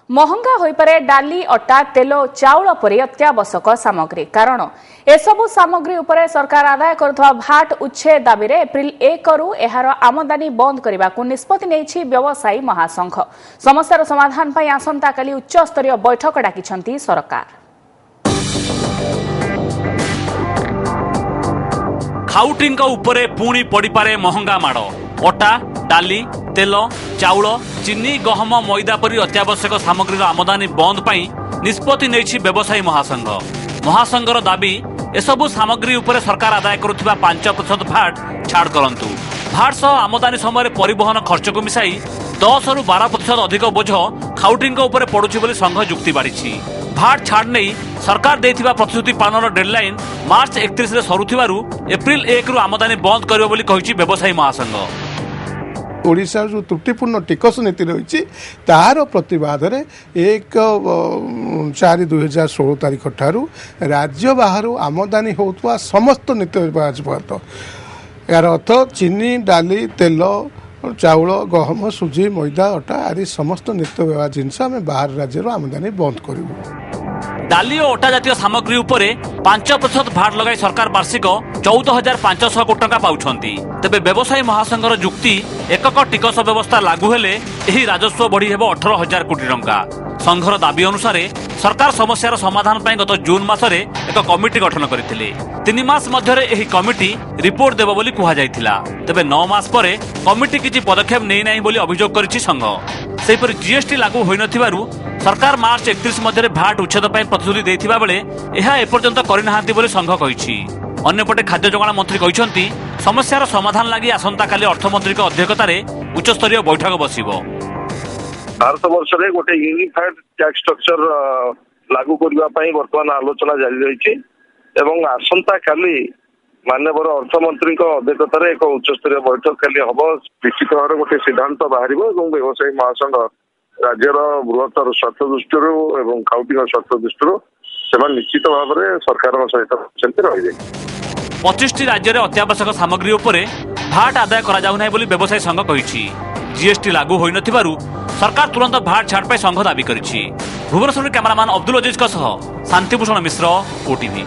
महंगा हो पारे डाली अटा तेल चाउल परी अत्यावश्यक सामग्री कारण एसबू सामग्री उपरे सरकार आदाय करुवा भाट उच्छेद दाबी रे एप्रिल 1 रु एहार आमदानी बंद करने को निष्पत्ति नेछि व्यवसायी महासंघ। समस्यार समाधान पई आसंता काली उच्च स्तरीय बैठक डाकिछंती सरकार। खाउटिंग उपरे पुणी पड़िपारे महंगा माड़ अटा डाली तेल चाउल चीनी गहम मैदा परी अत्यावश्यक सामग्री आमदानी बंद पर निष्पत्ति नेछि व्यवसायी महासंघ। महासंघर दाबी एसबू सामग्री उपरे सरकार आदाय करुवा 5% भाट छाड़ करंतु। भाट सह आमदानी समय परिवहन खर्च को मिसाई 10 रु 12% अधिक बोझ खाउटिंग उपरे पड़ुछि बोली संघ जुक्ति बाढ़ी। भाट छाड़ नहीं सरकार देथिबा प्रतिश्रुति पालनर डेडलाइन मार्च 31 रे सरुथिबारु एप्रिल 1 रु आमदानी बंद करियो बोली कहिछि व्यवसायी महासंघ। ओडिशा जो त्रुटिपूर्ण टिकस नीति रही तार प्रतिवाद 1/4/2016 तारीख ठारू राज्य बाहर आमदानी होता समस्त नित्य बात यार अर्थ चीनी डाली तेल चाउल गहम सुजी मैदा अटा आदि समस्त नित्य व्यवहार जिनस आम बाहर राज्य आमदानी बंद करूँ। डाली और अटा जातीय सामग्री उपरे 5% भाट लगाई सरकार वार्षिक 14,500 कोटी टंका पाउछंती। तेबे व्यवसायी महासंघर जुक्ति एकक टिकस व्यवस्था लागू हेले एही राजस्व बढ़ी हेबो 18,000 कोटी टंका। संघर दाबी अनुसार सरकार समस्यार समाधान पई गत जून मासरे एक कमिटी गठन करथिले। 3 मास मध्यरे एही कमिटी रिपोर्ट देबो बोली कुहा जायथिला। तेबे 9 मास परे कमिटी किछि पदक्षेप नै नाही बोली अभियोग करिछि संघ। सेहिपरि जीएसटी लागू होई नथिबारु सरकार मार्च 31 मध्य भाट उच्छेद पर प्रतिश्रुति देथिबा बेले एहा एपर्यंत करिनाहांती बोली संघ कहिछि। अन्यपटे खाद्य जोगाण मंत्री कहिसंती समस्यार समाधान लागि आसंता काली अर्थमंत्री अध्यक्षतार उच्चस्तरीय बैठक बसिबो। भारत वर्ष में गोटे यूनिफाइड टैक्स स्ट्रक्चर लागू करने बर्तमान आलोचना जारी रही एवं आसंता काली माननीय अर्थमंत्री अध्यक्षतार एक उच्चस्तरीय बैठक खाली हम निश्चित भाव गोटे सिद्धांत बाहर व्यवसायी महासंघ राज्यर बृहत्तर स्वार्थ दृष्टि एवं खाउटिंग स्वार्थ दृष्टि से निश्चित भाव में सरकार सहित रही। 25टी राज्य में अत्यावश्यक सामग्री उपरे भाट आदाय करा जाउ नै बोली व्यवसायी संघ कहिछि। जीएसटी लागू होई नथिबारु सरकार तुरंत भाट छाड़ पर संघ दाबी करिछि। भुवनेश्वर कैमरामैन अब्दुल अजीज शांतिभूषण मिश्र, ओटीवी।